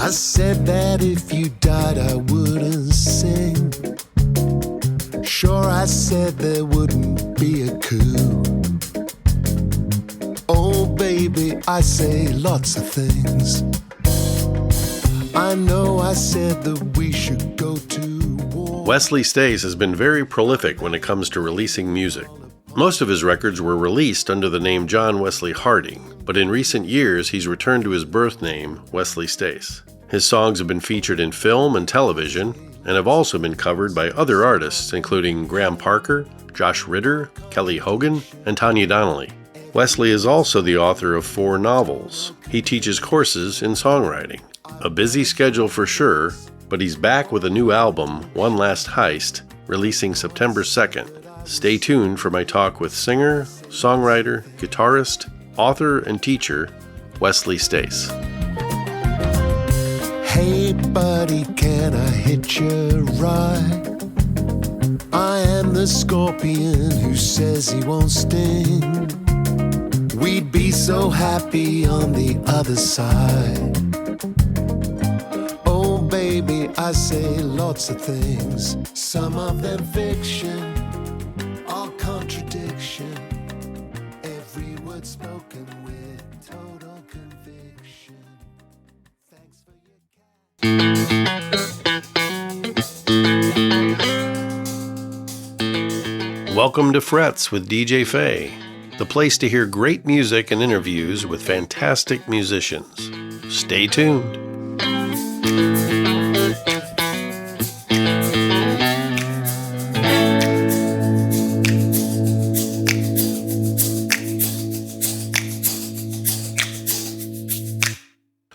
I said that if you died I wouldn't sing. Sure, I said there wouldn't be a coup. Oh baby, I say lots of things. I know I said that we should go to war. Wesley Stace has been very prolific when it comes to releasing music. Most of his records were released under the name John Wesley Harding, but in recent years he's returned to his birth name, Wesley Stace. His songs have been featured in film and television, and have also been covered by other artists including Graham Parker, Josh Ritter, Kelly Hogan, and Tanya Donelly. Wesley is also the author of 4 novels. He teaches courses in songwriting. A busy schedule for sure, but he's back with a new album, One Last Heist, releasing September 2nd. Stay tuned for my talk with singer, songwriter, guitarist, author, and teacher, Wesley Stace. Hey buddy, can I hitch a ride? I am the scorpion who says he won't sting. We'd be so happy on the other side. Oh baby, I say lots of things. Some of them fiction, all contradiction. Every word spoken with total conviction. Thanks for your Welcome to Frets with DJ Fey, the place to hear great music and interviews with fantastic musicians. Stay tuned.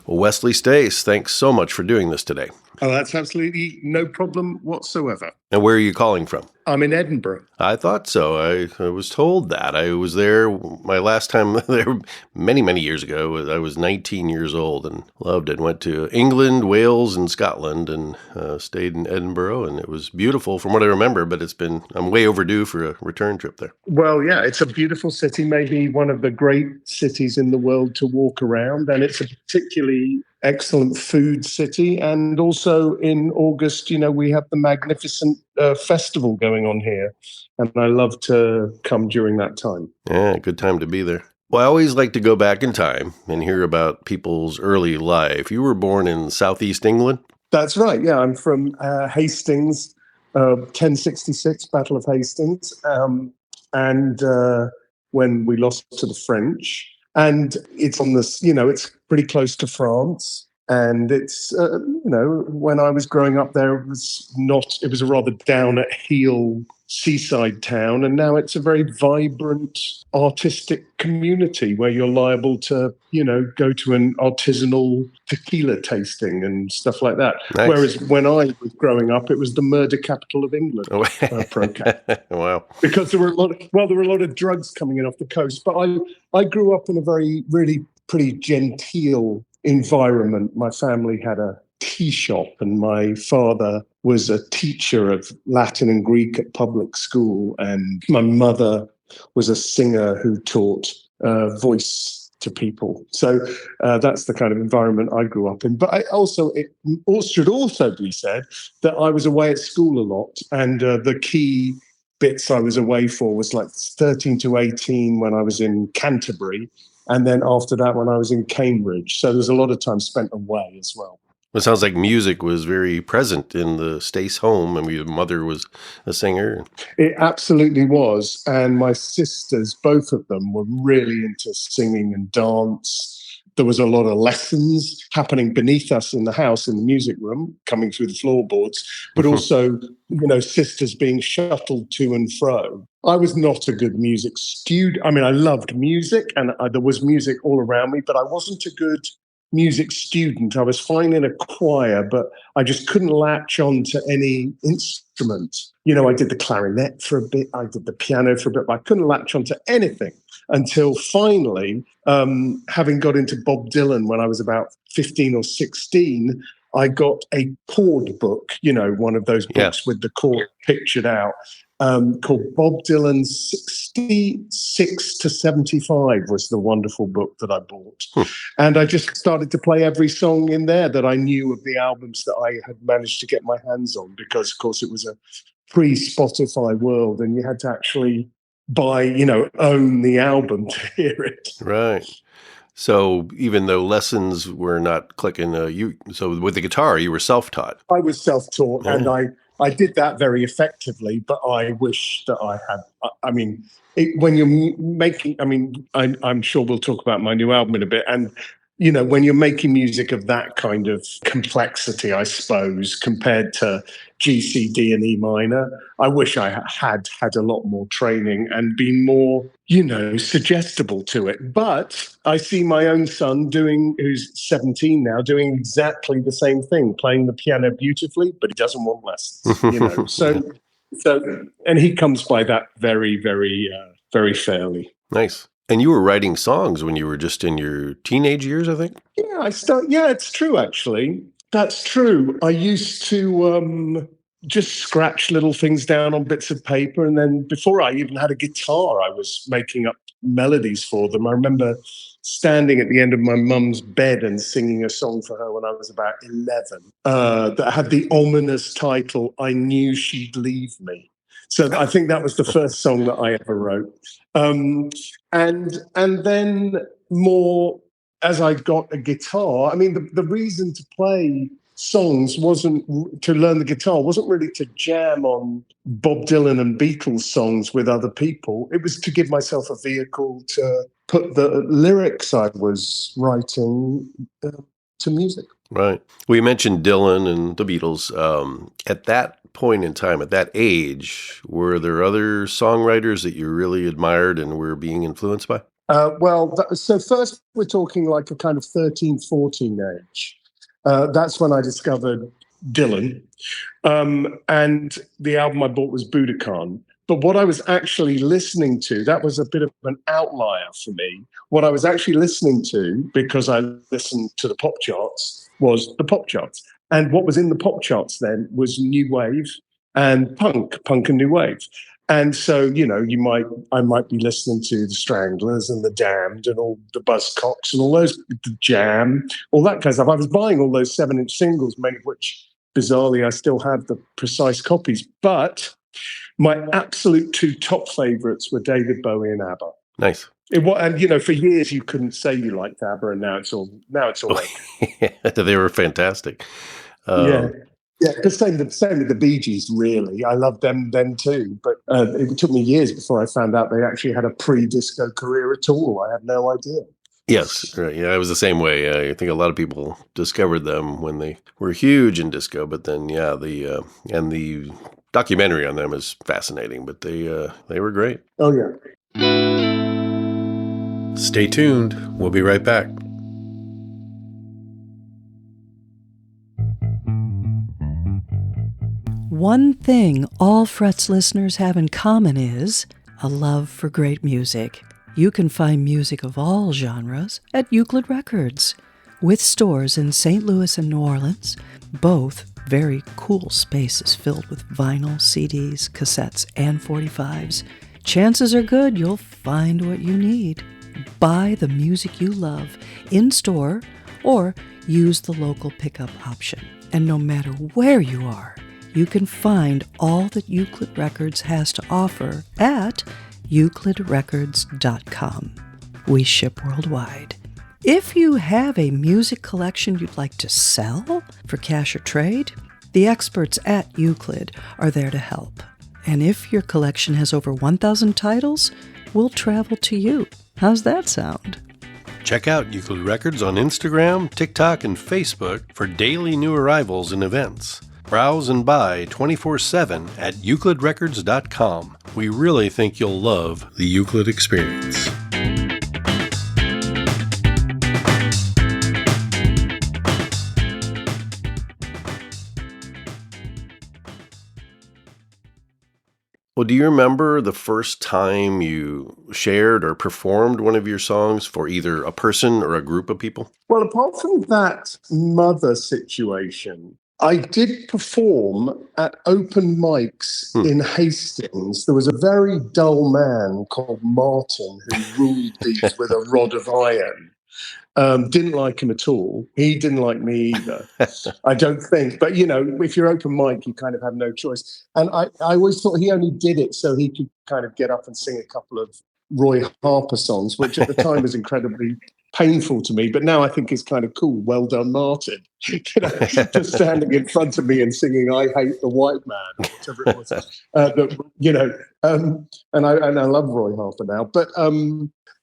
Wesley Stace, thanks so much for doing this today. Oh, that's absolutely no problem whatsoever. And where are you calling from? I'm in Edinburgh. I thought so. I was told that. I was there, my last time there many, many years ago. I was 19 years old and loved it. Went to England, Wales, and Scotland and stayed in Edinburgh. And it was beautiful from what I remember, but I'm way overdue for a return trip there. Well, yeah, it's a beautiful city, maybe one of the great cities in the world to walk around. And it's a particularly excellent food city. And also in August, we have the magnificent festival going on here. And I love to come during that time. Yeah, good time to be there. Well, I always like to go back in time and hear about people's early life. You were born in Southeast England? That's right. Yeah, I'm from Hastings, 1066, Battle of Hastings. And when we lost to the French. And it's on this, it's pretty close to France. And it's, when I was growing up there, it was a rather down at heel seaside town. And now it's a very vibrant artistic community where you're liable to, go to an artisanal tequila tasting and stuff like that. Nice. Whereas when I was growing up, it was the murder capital of England. Wow. Because there were a lot of drugs coming in off the coast. But I grew up in a really pretty genteel environment. My family had a tea shop and my father was a teacher of Latin and Greek at public school. And my mother was a singer who taught voice to people. So that's the kind of environment I grew up in. But it should also be said that I was away at school a lot. And the key bits I was away for was like 13 to 18 when I was in Canterbury. And then after that, when I was in Cambridge. So there's a lot of time spent away as well. It sounds like music was very present in the Stace home. I mean, your mother was a singer. It absolutely was. And my sisters, both of them, were really into singing and dance. There was a lot of lessons happening beneath us in the house, in the music room, coming through the floorboards, but also, sisters being shuttled to and fro. I was not a good music student. I mean, I loved music and there was music all around me, but I wasn't a good music student. I was fine in a choir, but I just couldn't latch on to any instrument. I did the clarinet for a bit, I did the piano for a bit, but I couldn't latch on to anything until finally, having got into Bob Dylan when I was about 15 or 16, I got a chord book, one of those books with the chord pictured out, called Bob Dylan 66 to 75 was the wonderful book that I bought. And I just started to play every song in there that I knew of the albums that I had managed to get my hands on, because, of course, it was a pre-Spotify world and you had to actually buy, own the album to hear it. Right. So even though lessons were not clicking, so with the guitar, you were self-taught. I was self-taught, and I did that very effectively, but I wish that I had, when you're making, I'm sure we'll talk about my new album in a bit, and when you're making music of that kind of complexity, I suppose, compared to G, C, D, and E minor, I wish I had a lot more training and been more, suggestible to it. But I see my own son who's 17 now, doing exactly the same thing, playing the piano beautifully, but he doesn't want lessons, So, and he comes by that very, very, very fairly. Nice. And you were writing songs when you were just in your teenage years, I think? Yeah, it's true, actually. That's true. I used to just scratch little things down on bits of paper. And then before I even had a guitar, I was making up melodies for them. I remember standing at the end of my mum's bed and singing a song for her when I was about 11 that had the ominous title, I Knew She'd Leave Me. So I think that was the first song that I ever wrote. And then more as I got a guitar, the reason to play songs to learn the guitar wasn't really to jam on Bob Dylan and Beatles songs with other people. It was to give myself a vehicle to put the lyrics I was writing to music. Right. Well, you mentioned Dylan and the Beatles. At that point in time, at that age, were there other songwriters that you really admired and were being influenced by? So first we're talking like a kind of 13, 14 age. That's when I discovered Dylan. And the album I bought was Budokan. But what I was actually listening to, that was a bit of an outlier for me. What I was actually listening to, because I listened to the pop charts, was the pop charts. And what was in the pop charts then was new wave and punk and new wave. And so, I might be listening to the Stranglers and the Damned and all the Buzzcocks and all those, the Jam, all that kind of stuff. I was buying all those 7-inch singles, many of which, bizarrely, I still have the precise copies. But my absolute two top favorites were David Bowie and ABBA. Nice. And for years you couldn't say you liked ABBA, and now it's all right. They were fantastic. Yeah, same with the Bee Gees, really. I loved them then too, but it took me years before I found out they actually had a pre-disco career at all. I had no idea. Yes, right. Yeah, I was the same way. I think a lot of people discovered them when they were huge in disco, but then the documentary on them is fascinating. But they were great. Oh yeah. Stay tuned. We'll be right back. One thing all Frets listeners have in common is a love for great music. You can find music of all genres at Euclid Records, with stores in St. Louis and New Orleans, both very cool spaces filled with vinyl, CDs, cassettes, and 45s. Chances are good you'll find what you need. Buy the music you love in-store or use the local pickup option. And no matter where you are, you can find all that Euclid Records has to offer at euclidrecords.com. We ship worldwide. If you have a music collection you'd like to sell for cash or trade, the experts at Euclid are there to help. And if your collection has over 1,000 titles, we'll travel to you. How's that sound? Check out Euclid Records on Instagram, TikTok, and Facebook for daily new arrivals and events. Browse and buy 24/7 at euclidrecords.com. We really think you'll love the Euclid experience. Well, do you remember the first time you shared or performed one of your songs for either a person or a group of people? Well, apart from that mother situation, I did perform at open mics in Hastings. There was a very dull man called Martin who ruled these with a rod of iron. Didn't like him at all. He didn't like me either, I don't think. But, if you're open mic, you kind of have no choice. And I always thought he only did it so he could kind of get up and sing a couple of Roy Harper songs, which at the time was incredibly painful to me. But now I think it's kind of cool. Well done, Martin. Just standing in front of me and singing "I Hate the White Man" or whatever it was. And I love Roy Harper now. But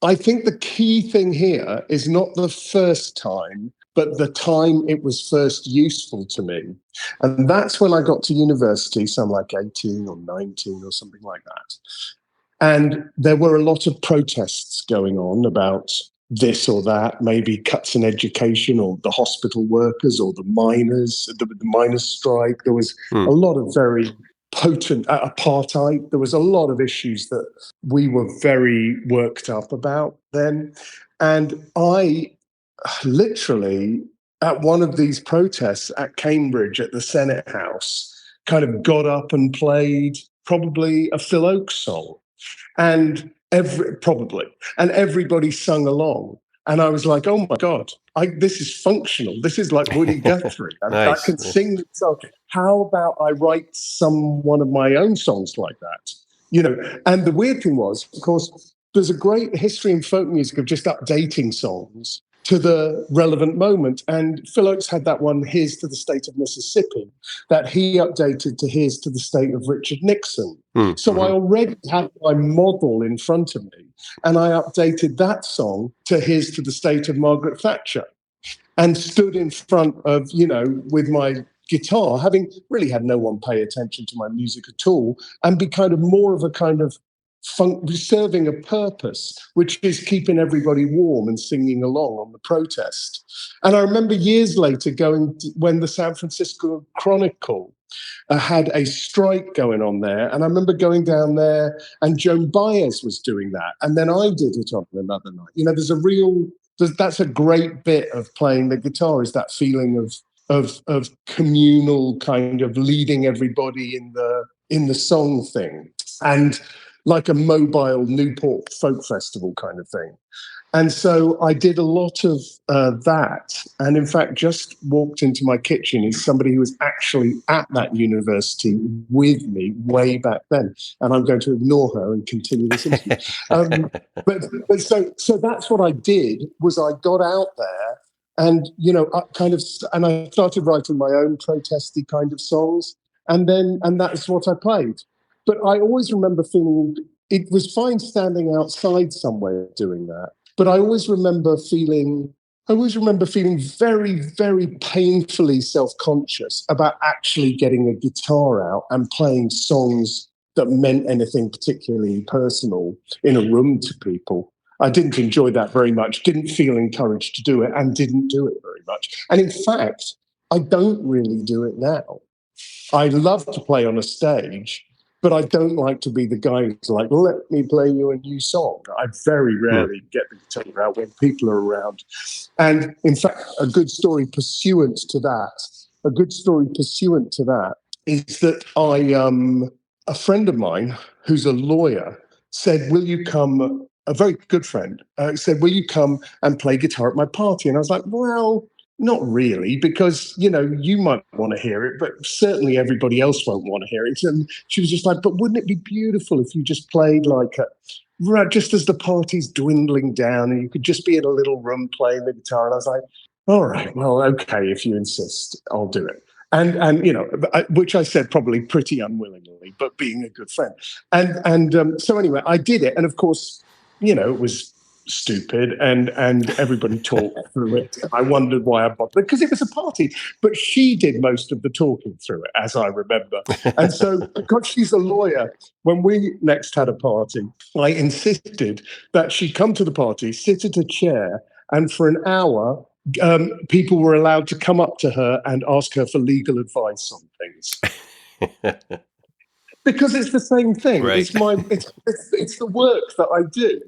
I think the key thing here is not the first time, but the time it was first useful to me. And that's when I got to university, so I'm like 18 or 19 or something like that. And there were a lot of protests going on about this or that, maybe cuts in education or the hospital workers or the miners, the miners' strike. There was a lot of very potent apartheid. There was a lot of issues that we were very worked up about then. And I literally, at one of these protests at Cambridge at the Senate House, kind of got up and played probably a Phil Oakes song. And everybody sung along. And I was like, oh my God, this is functional. This is like Woody Guthrie. I can sing this song. How about I write one of my own songs like that? And the weird thing was, of course, there's a great history in folk music of just updating songs to the relevant moment. And Phil Oakes had that one, "Here's to the State of Mississippi," that he updated to "Here's to the State of Richard Nixon." So I already had my model in front of me, and I updated that song to "Here's to the State of Margaret Thatcher," and stood in front of, with my guitar, having really had no one pay attention to my music at all, and be kind of more of a kind of serving a purpose, which is keeping everybody warm and singing along on the protest. And I remember years later when the San Francisco Chronicle had a strike going on there, and I remember going down there and Joan Baez was doing that, and then I did it on another night. That's a great bit of playing the guitar, is that feeling of communal kind of leading everybody in the song thing. And like a mobile Newport Folk Festival kind of thing. And so I did a lot of that. And in fact, just walked into my kitchen is somebody who was actually at that university with me way back then. And I'm going to ignore her and continue this interview. But so that's what I did, was I got out there and, and I started writing my own protesty kind of songs. And that's what I played. But I always remember feeling it was fine standing outside somewhere doing that. But I always remember feeling very, very painfully self-conscious about actually getting a guitar out and playing songs that meant anything particularly personal in a room to people. I didn't enjoy that very much, didn't feel encouraged to do it, and didn't do it very much. And in fact, I don't really do it now. I love to play on a stage, but I don't like to be the guy who's like, let me play you a new song. I very rarely get the guitar out when people are around. And in fact, a good story pursuant to that is that a friend of mine who's a lawyer said, will you come, a very good friend, said, will you come and play guitar at my party? And I was like, well, not really, because, you might want to hear it, but certainly everybody else won't want to hear it. And she was just like, but wouldn't it be beautiful if you just played just as the party's dwindling down and you could just be in a little room playing the guitar? And I was like, all right, well, okay, if you insist, I'll do it. And which I said probably pretty unwillingly, but being a good friend. And so anyway, I did it. And of course, it was stupid and everybody talked through it. I wondered why I bothered, because it was a party, but she did most of the talking through it, as I remember. And so because she's a lawyer, when we next had a party, I insisted that she come to the party, sit at a chair, and for an hour people were allowed to come up to her and ask her for legal advice on things. Because it's the same thing. Right. It's the work that I do,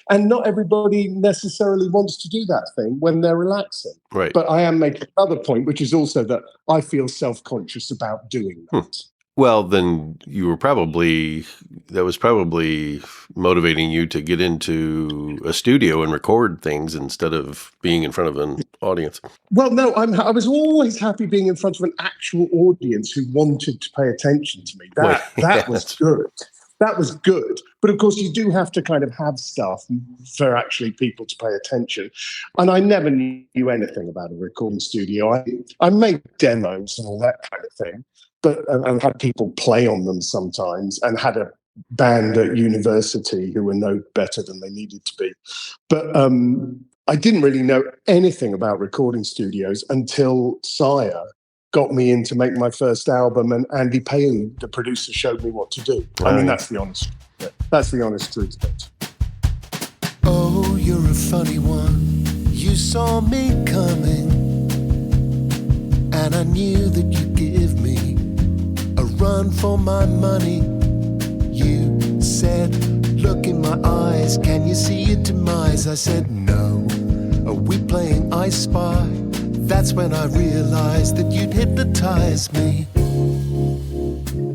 and not everybody necessarily wants to do that thing when they're relaxing. Right. But I am making another point, which is also that I feel self-conscious about doing that. Well, then that was probably motivating you to get into a studio and record things instead of being in front of an audience. Well, no, I was always happy being in front of an actual audience who wanted to pay attention to me. That was good. That was good. But of course, you do have to kind of have stuff for actually people to pay attention. And I never knew anything about a recording studio. I made demos and all that kind of thing. And had people play on them sometimes, and had a band at university who were no better than they needed to be. But I didn't really know anything about recording studios until Sire got me in to make my first album, and Andy Paley, the producer, showed me what to do. I mean, that's the honest truth of it. Oh, you're a funny one. You saw me coming, and I knew that you'd give me a run for my money. You said, look in my eyes, can you see your demise? I said, no. Are we playing I Spy? That's when I realized that you'd hypnotize me.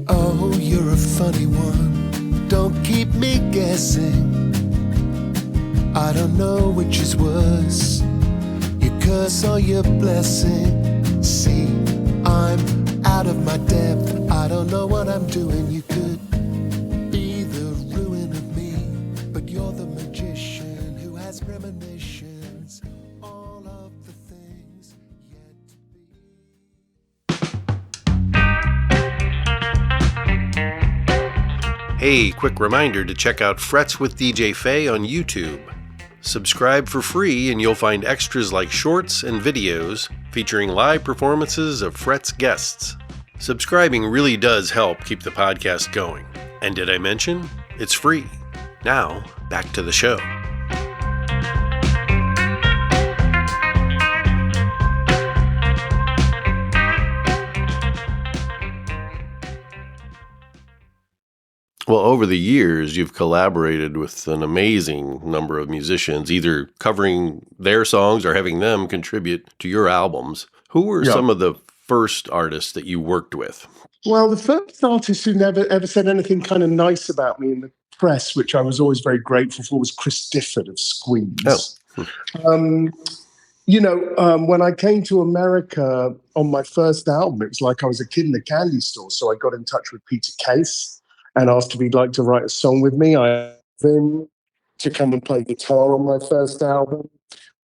Oh, you're a funny one. Don't keep me guessing. I don't know which is worse, your curse or your blessing. See, I'm out of my depth. I don't know what I'm doing. You could be the ruin of me, but you're the magician who has premonitions. All of the things yet to be. Hey, quick reminder to check out Frets with DJ Fey on YouTube. Subscribe for free and you'll find extras like shorts and videos featuring live performances of Frets guests. Subscribing really does help keep the podcast going. And did I mention? It's free. Now, back to the show. Well, over the years, you've collaborated with an amazing number of musicians, either covering their songs or having them contribute to your albums. Who were some of the first artists that you worked with? Well, the first artist who never ever said anything kind of nice about me in the press, which I was always very grateful for, was Chris Difford of Squeeze. When I came to America on my first album, it was like I was a kid in a candy store. So I got in touch with Peter Case and asked if he'd like to write a song with me. I asked him to come and play guitar on my first album.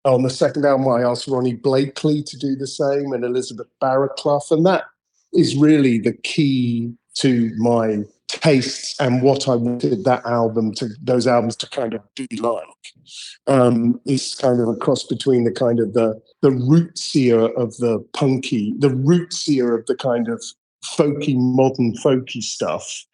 On the second album, I asked Ronnie Blakely to do the same, and Elizabeth Barraclough. And that is really the key to my tastes and what I wanted those albums to kind of be like. It's kind of a cross between the kind of the rootsier of the punky, the rootsier of the kind of folky, modern folky stuff,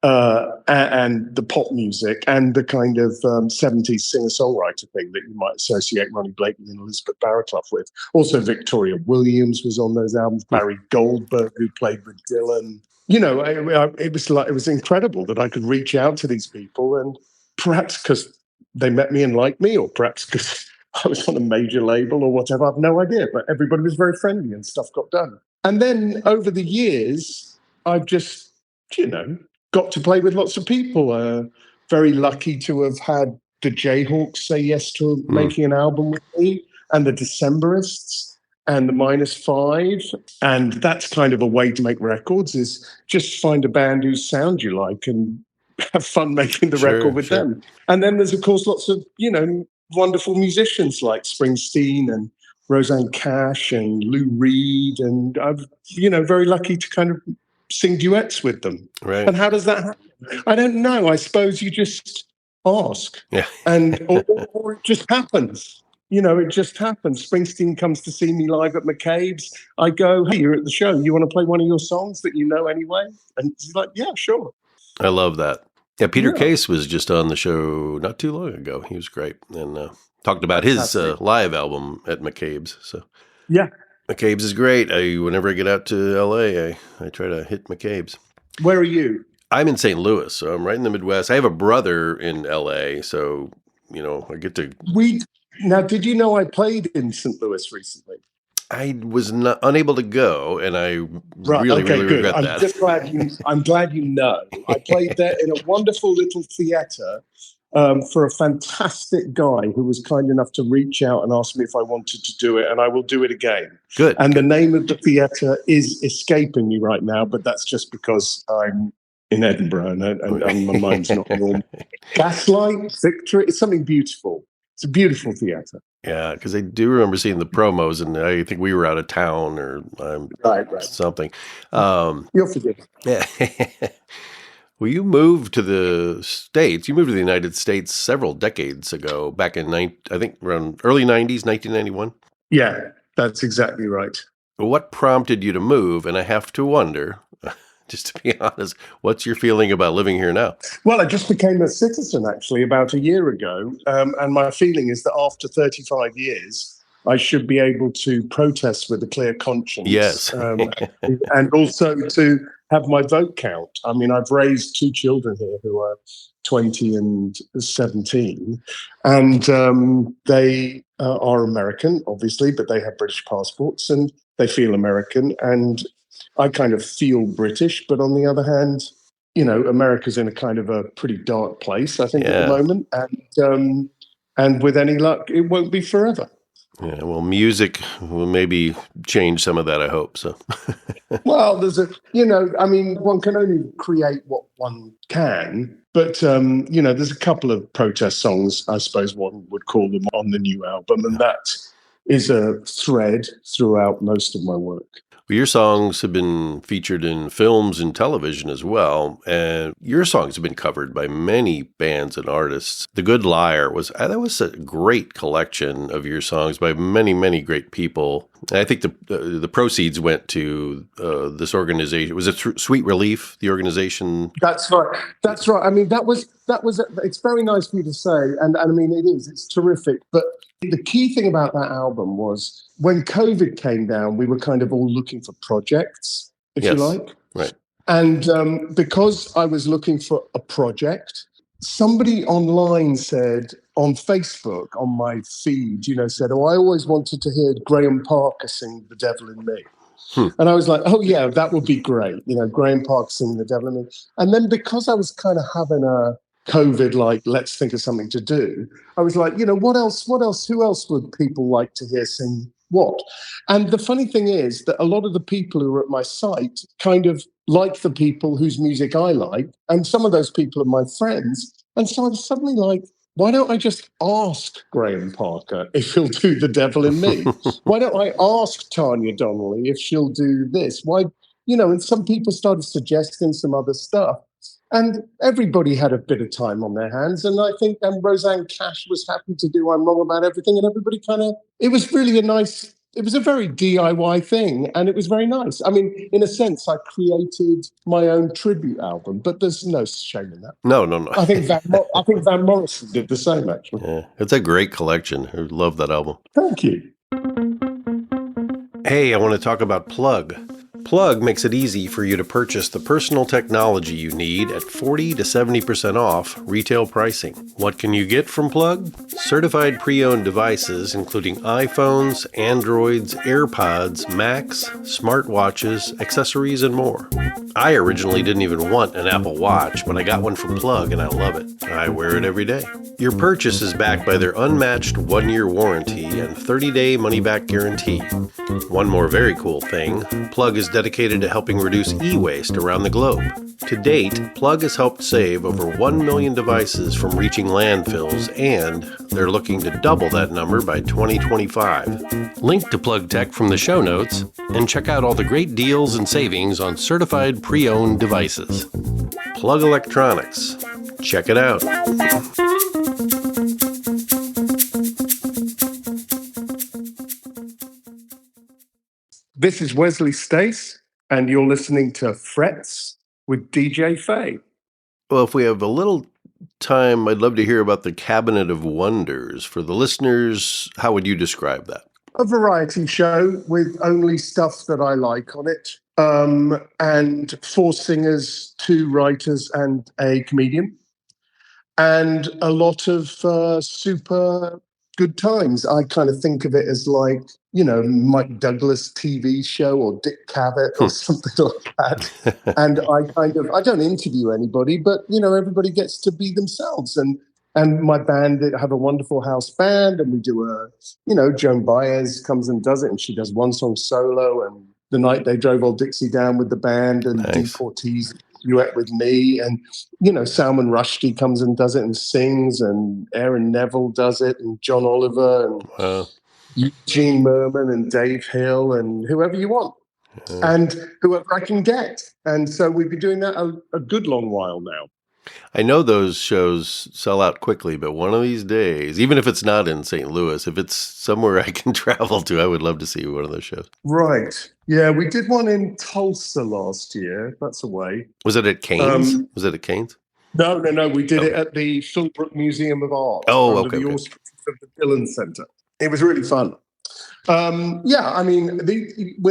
and the pop music, and the kind of 70s singer-songwriter thing that you might associate Ronnie Blakely and Elizabeth Barraclough with. Also, Victoria Williams was on those albums. Barry Goldberg, who played with Dylan. It was incredible that I could reach out to these people, and perhaps because they met me and liked me, or perhaps because I was on a major label or whatever, I've no idea. But everybody was very friendly and stuff got done. And then over the years, I've just, got to play with lots of people. Very lucky to have had the Jayhawks say yes to making an album with me, and the Decemberists, and the -5. And that's kind of a way to make records, is just find a band whose sound you like and have fun making the record with them. And then there's, of course, lots of, wonderful musicians like Springsteen and Roseanne Cash and Lou Reed. And I'm, very lucky to kind of sing duets with them. Right. And how does that happen? I don't know. I suppose you just ask. Yeah. or it just happens. It just happens. Springsteen comes to see me live at McCabe's. I go, hey, you're at the show. You want to play one of your songs that you know anyway? And he's like, yeah, sure. I love that. Yeah, Peter Case was just on the show not too long ago. He was great, and talked about his live album at McCabe's. So yeah, McCabe's is great. Whenever I get out to LA, I try to hit McCabe's. Where are you? I'm in St. Louis, so I'm right in the Midwest. I have a brother in LA, so, I get to... Now, did you know I played in St. Louis recently? I was unable to go, and I Right. really, Okay, really good. regret I'm that. just glad you know. I played there in a wonderful little theatre for a fantastic guy who was kind enough to reach out and ask me if I wanted to do it, and I will do it again. Good. And the name of the theatre is escaping me right now, but that's just because I'm in Edinburgh and my mind's not normal. Gaslight, Victory, it's something beautiful. It's a beautiful theatre. Yeah, because I do remember seeing the promos, and I think we were out of town or Right. something. You're forgiven. Yeah. Well, you moved to the States. You moved to the United States several decades ago, back in, I think, around early 90s, 1991. Yeah, that's exactly right. What prompted you to move? And I have to wonder, just to be honest, what's your feeling about living here now? Well, I just became a citizen, actually, about a year ago. And my feeling is that after 35 years, I should be able to protest with a clear conscience. Yes. And also to have my vote count. I mean, I've raised 2 children here who are 20 and 17. And they are American, obviously, but they have British passports and they feel American. And I kind of feel British, but on the other hand, America's in a kind of a pretty dark place, I think, at the moment. And with any luck, it won't be forever. Yeah, well, music will maybe change some of that, I hope. So, well, there's one can only create what one can. But, there's a couple of protest songs, I suppose one would call them, on the new album. And that is a thread throughout most of my work. Well, your songs have been featured in films and television as well, and your songs have been covered by many bands and artists. The Good Liar was a great collection of your songs by many, many great people. And I think the proceeds went to this organization. Was it Sweet Relief, the organization? That's right. I mean, that was. It's very nice for you to say, and I mean, it is. It's terrific, but. The key thing about that album was when COVID came down, we were kind of all looking for projects, if you like. Right. And because I was looking for a project, somebody online said on Facebook, on my feed, said, I always wanted to hear Graham Parker sing The Devil in Me. And I was like, oh, yeah, that would be great. Graham Parker singing The Devil in Me. And then because I was kind of having a COVID, let's think of something to do, I was like, who else would people like to hear sing what? And the funny thing is that a lot of the people who are at my site kind of like the people whose music I like, and some of those people are my friends. And so I was suddenly like, why don't I just ask Graham Parker if he'll do The Devil in Me? Why don't I ask Tanya Donelly if she'll do this? Why, and some people started suggesting some other stuff. And everybody had a bit of time on their hands. And I think Roseanne Cash was happy to do I'm Wrong About Everything. And everybody it was really it was a very DIY thing. And it was very nice. I mean, in a sense, I created my own tribute album, but there's no shame in that. No. I think Van Morrison did the same, actually. Yeah, it's a great collection. I love that album. Thank you. Hey, I want to talk about Plug. Plug makes it easy for you to purchase the personal technology you need at 40 to 70% off retail pricing. What can you get from Plug? Certified pre-owned devices including iPhones, Androids, AirPods, Macs, smartwatches, accessories, and more. I originally didn't even want an Apple Watch, but I got one from Plug and I love it. I wear it every day. Your purchase is backed by their unmatched 1-year warranty and 30-day money-back guarantee. One more very cool thing, Plug is dedicated to helping reduce e-waste around the globe. To date, Plug has helped save over 1 million devices from reaching landfills, and they're looking to double that number by 2025. Link to Plug Tech from the show notes, and check out all the great deals and savings on certified pre-owned devices. Plug Electronics. Check it out. This is Wesley Stace, and you're listening to Frets with DJ Fey. Well, if we have a little time, I'd love to hear about the Cabinet of Wonders. For the listeners, how would you describe that? A variety show with only stuff that I like on it. and 4 singers, 2 writers, and a comedian, and a lot of super good times. I kind of think of it as like, Mike Douglas TV show or Dick Cavett or something like that. And I don't interview anybody, but, everybody gets to be themselves. And my band have a wonderful house band, and we do Joan Baez comes and does it, and she does one song solo. And the night they drove Old Dixie down with the band, and Nice. Dee Cortese duet with me, and Salman Rushdie comes and does it and sings, and Aaron Neville does it, and John Oliver, and Eugene Merman, and Dave Hill, and whoever you want, and whoever I can get. And so we've been doing that a good long while now. I know those shows sell out quickly, but one of these days, even if it's not in St. Louis, if it's somewhere I can travel to, I would love to see one of those shows. Right. Yeah, we did one in Tulsa last year. That's away. Was it at Cain's? Was it at Cain's? No. We did it at the Philbrook Museum of Art. Oh, under the auspices of the Dillon Center. It was really fun. We're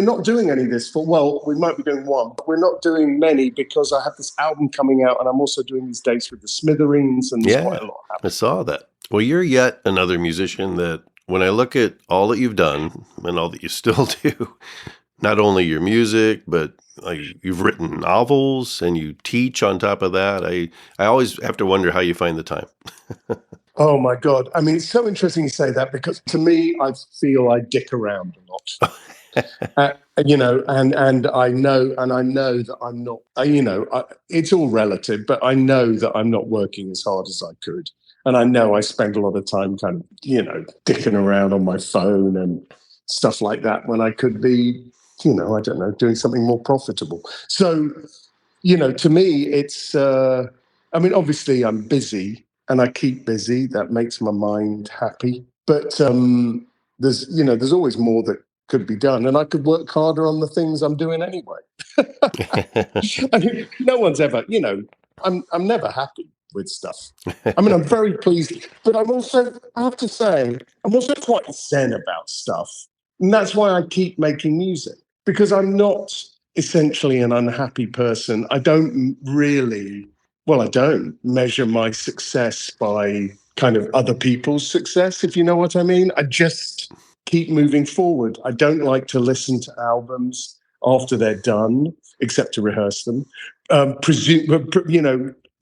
not doing any of this we might be doing one, but we're not doing many because I have this album coming out, and I'm also doing these dates with the Smithereens, and there's quite a lot happening. I saw that. Well, you're yet another musician that when I look at all that you've done and all that you still do, not only your music, but you've written novels and you teach on top of that. I always have to wonder how you find the time. Oh my God. I mean, it's so interesting you say that, because to me, I feel I dick around a lot. And I know that I'm not, it's all relative, but I know that I'm not working as hard as I could. And I know I spend a lot of time kind of, dicking around on my phone and stuff like that when I could be, doing something more profitable. So, to me, it's, obviously I'm busy. And I keep busy. That makes my mind happy. But there's always more that could be done, and I could work harder on the things I'm doing anyway. No one's ever, I'm never happy with stuff. I'm very pleased, but I have to say, I'm also quite zen about stuff, and that's why I keep making music, because I'm not essentially an unhappy person. I don't measure my success by kind of other people's success, if you know what I mean. I just keep moving forward. I don't like to listen to albums after they're done, except to rehearse them.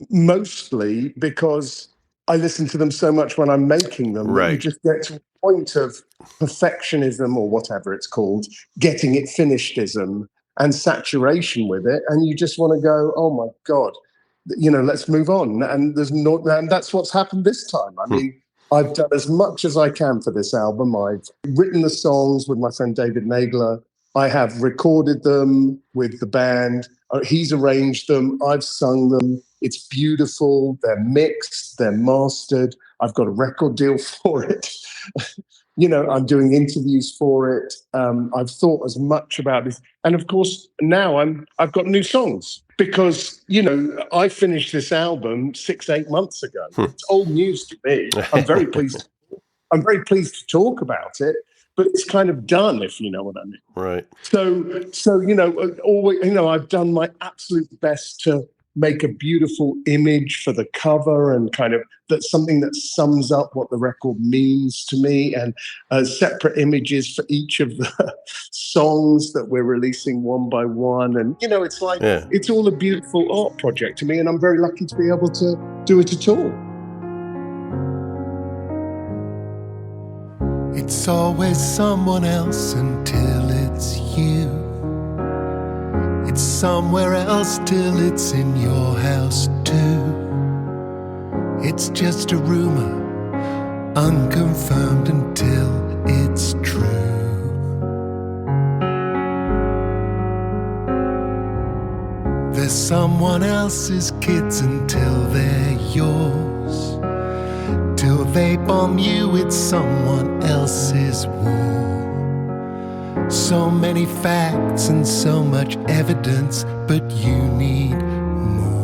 Mostly because I listen to them so much when I'm making them. Right. You just get to a point of perfectionism, or whatever it's called, getting it finishedism and saturation with it. And you just want to go, oh my God, let's move on. And that's what's happened this time. I've done as much as I can for this album. I've written the songs with my friend David Nagler. I have recorded them with the band. He's arranged them. I've sung them. It's beautiful. They're mixed. They're mastered. I've got a record deal for it. I'm doing interviews for it. I've thought as much about this. And of course, now I've got new songs, because, I finished this album 6-8 months ago. It's old news to me. I'm very pleased to talk about it, but it's kind of done, if you know what I mean. Right. So always, I've done my absolute best to make a beautiful image for the cover, and kind of that's something that sums up what the record means to me, and separate images for each of the songs that we're releasing one by one. And, it's like, It's all a beautiful art project to me, and I'm very lucky to be able to do it at all. It's always someone else until it's you. It's somewhere else till it's in your house too. It's just a rumor, unconfirmed until it's true. There's someone else's kids until they're yours. Till they bomb you, it's someone else's war. So many facts and so much evidence, but you need more.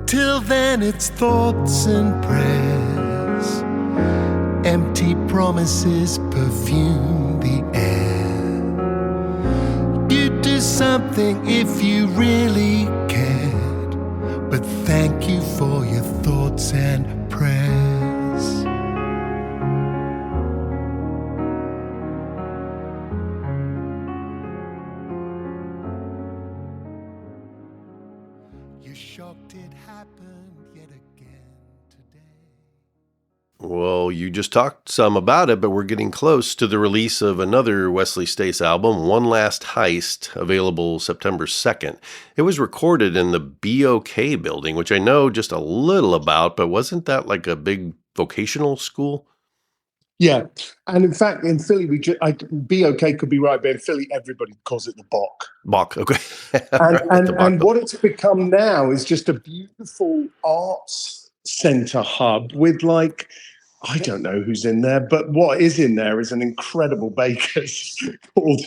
Till then it's thoughts and prayers, empty promises perfume the air. something if you really cared. But thank you for your thoughts and prayers. You're shocked it happened yet again today. Well, you just talked some about it, but we're getting close to the release of another Wesley Stace album, One Last Heist, available September 2nd. It was recorded in the BOK building, which I know just a little about, but wasn't that like a big vocational school? Yeah, and in fact, in Philly, BOK could be right, but in Philly, everybody calls it the Bok. Bach, okay. And what it's become now is just a beautiful arts center hub with, like, I don't know who's in there, but what is in there is an incredible baker's called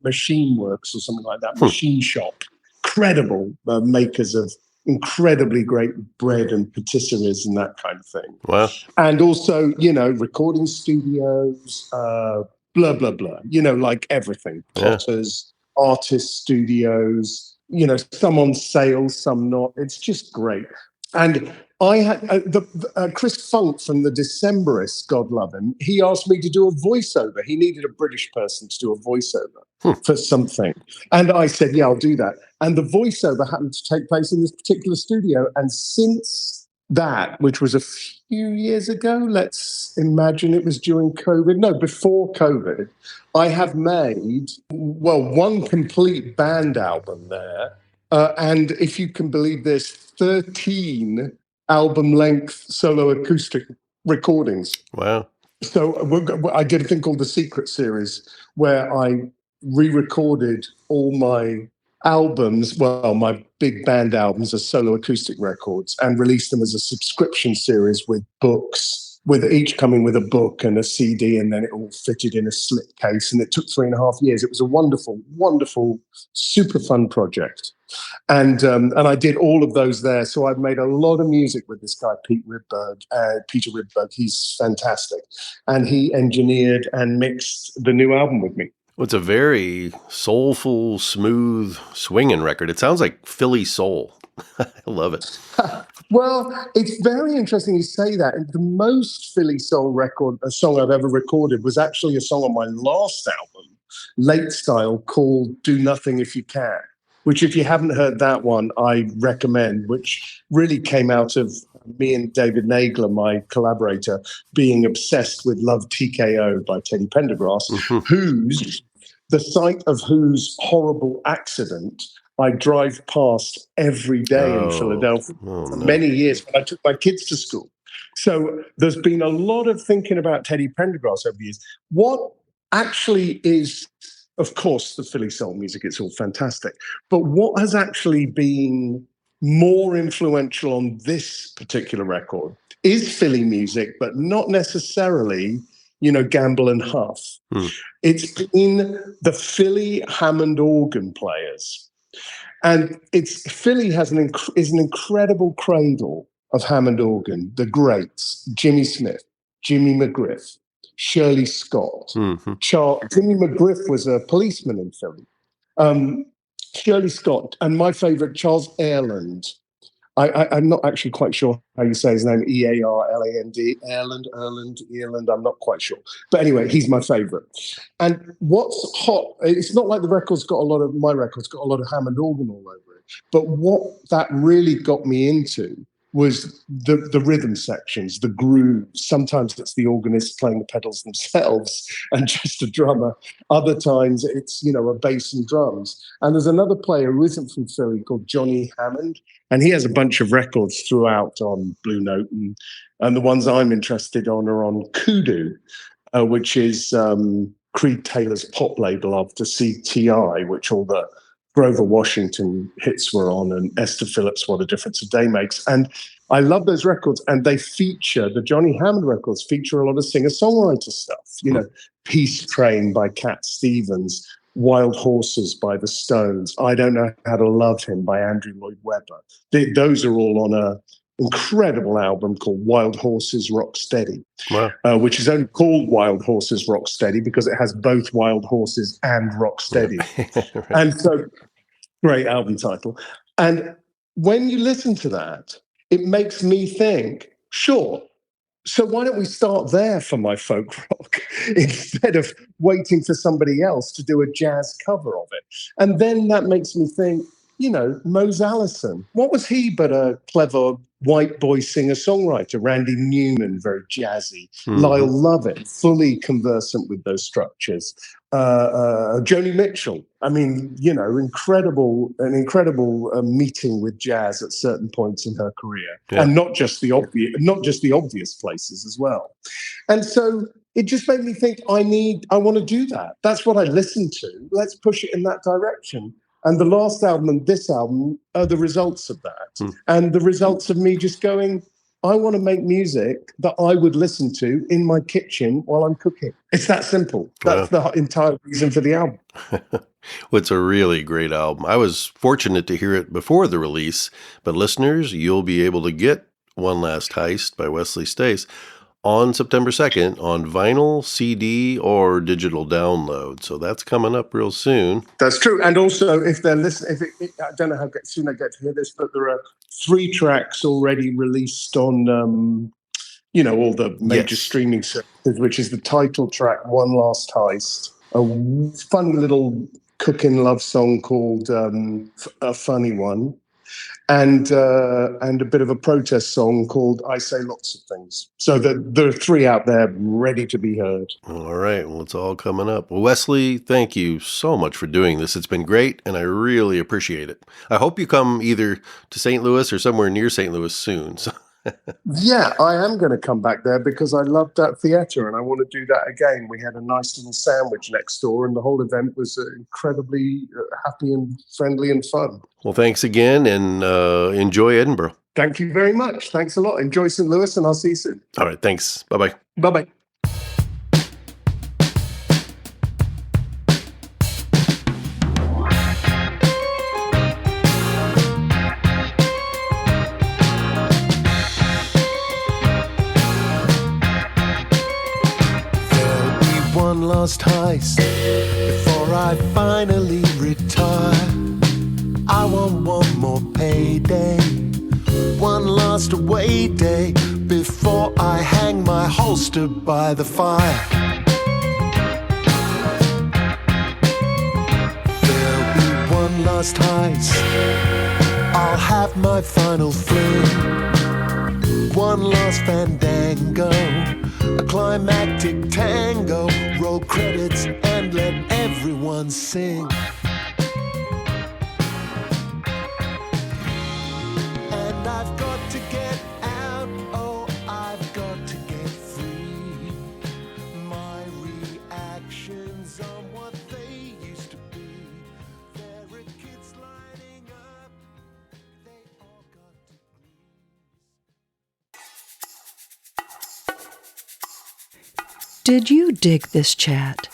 Machine Works or something like that, Machine Shop. Incredible makers of incredibly great bread and patisseries and that kind of thing. Wow. And also, recording studios, blah, blah, blah, like everything. Potters, artist studios, some on sale, some not. It's just great. And I had Chris Funk from the Decemberists, God love him, he asked me to do a voiceover. He needed a British person to do a voiceover for something. And I said, yeah, I'll do that. And the voiceover happened to take place in this particular studio. And since that, which was a few years ago, let's imagine it was during COVID. No, before COVID, I have made, one complete band album there. And if you can believe this, 13 album-length solo acoustic recordings. Wow. So I did a thing called the Secret Series, where I re-recorded all my albums, my big band albums as solo acoustic records, and released them as a subscription series with books, with each coming with a book and a CD, and then it all fitted in a slipcase. And it took 3.5 years. It was a wonderful, wonderful, super fun project. And I did all of those there. So I've made a lot of music with this guy, Peter Rydberg. He's fantastic. And he engineered and mixed the new album with me. Well, it's a very soulful, smooth, swinging record. It sounds like Philly soul. I love it. Well, it's very interesting you say that. And the most Philly soul song I've ever recorded was actually a song on my last album, Late Style, called Do Nothing If You Can, which, if you haven't heard that one, I recommend, which really came out of me and David Nagler, my collaborator, being obsessed with Love TKO by Teddy Pendergrass, the site of whose horrible accident I drive past every day in Philadelphia for many years when I took my kids to school. So there's been a lot of thinking about Teddy Pendergrass over the years. What actually is, of course, the Philly soul music, it's all fantastic. But what has actually been more influential on this particular record is Philly music, but not necessarily, Gamble and Huff. It's been the Philly Hammond organ players. And Philly is an incredible cradle of Hammond organ. The greats, Jimmy Smith, Jimmy McGriff, Shirley Scott. Jimmy McGriff was a policeman in Philly. Shirley Scott, and my favorite, Charles Earland. I'm not actually quite sure how you say his name, Earland, Earland, I'm not quite sure. But anyway, he's my favorite. And what's hot, it's not like my record's got a lot of Hammond organ all over it. But what that really got me into was the rhythm sections, the grooves. Sometimes it's the organist playing the pedals themselves and just a drummer. Other times it's, a bass and drums. And there's another player who isn't from Philly called Johnny Hammond, and he has a bunch of records throughout on Blue Note. And the ones I'm interested on are on Kudu, which is Creed Taylor's pop label after CTI, which all the Grover Washington hits were on, and Esther Phillips, What a Difference a Day Makes. And I love those records. And the Johnny Hammond records feature a lot of singer-songwriter stuff. Peace Train by Cat Stevens, Wild Horses by the Stones, I Don't Know How to Love Him by Andrew Lloyd Webber. Those are all on incredible album called Wild Horses Rock Steady, Wow. which is only called Wild Horses Rock Steady because it has both Wild Horses and Rock Steady. Right. And so, great album title. And when you listen to that, it makes me think, sure, so why don't we start there for my folk rock instead of waiting for somebody else to do a jazz cover of it? And then that makes me think, Mose Allison, what was he but a clever white boy singer-songwriter? Randy Newman, very jazzy. Mm-hmm. Lyle Lovett, fully conversant with those structures. Joni Mitchell, I mean, an incredible meeting with jazz at certain points in her career, and not just the obvious places as well. And so it just made me think, I want to do that. That's what I listen to. Let's push it in that direction. And the last album and this album are the results of that, and the results of me just going, I want to make music that I would listen to in my kitchen while I'm cooking. It's that simple. That's the entire reason for the album. Well, it's a really great album. I was fortunate to hear it before the release, but listeners, you'll be able to get One Last Heist by Wesley Stace on September 2nd on vinyl, CD, or digital download. So that's coming up real soon. That's true. And also, if they're listening, I don't know how soon they get to hear this, but there are 3 tracks already released on, all the major streaming services, which is the title track, One Last Heist, a funny little cooking love song called A Funny One, and a bit of a protest song called I Say Lots of Things. So there are 3 out there ready to be heard. All right. Well, it's all coming up. Well, Wesley, thank you so much for doing this. It's been great, and I really appreciate it. I hope you come either to St. Louis or somewhere near St. Louis soon. So. Yeah, I am going to come back there because I loved that theatre and I want to do that again. We had a nice little sandwich next door and the whole event was incredibly happy and friendly and fun. Well, thanks again and enjoy Edinburgh. Thank you very much. Thanks a lot. Enjoy St. Louis and I'll see you soon. All right. Thanks. Bye-bye. Bye-bye. Last heist before I finally retire. I want one more payday, one last away day before I hang my holster by the fire. There'll be one last heist, I'll have my final fling, one last fandango, a climactic tango, roll credits and let everyone sing. And I've got to get out, oh, I've got to get free. My reactions on what they used to be. There are kids lining up, they all got degrees. Did you dig this chat?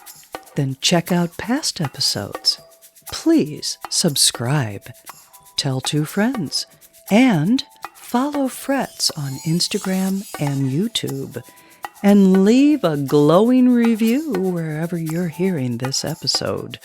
Then check out past episodes. Please subscribe, tell 2 friends, and follow Frets on Instagram and YouTube. And leave a glowing review wherever you're hearing this episode.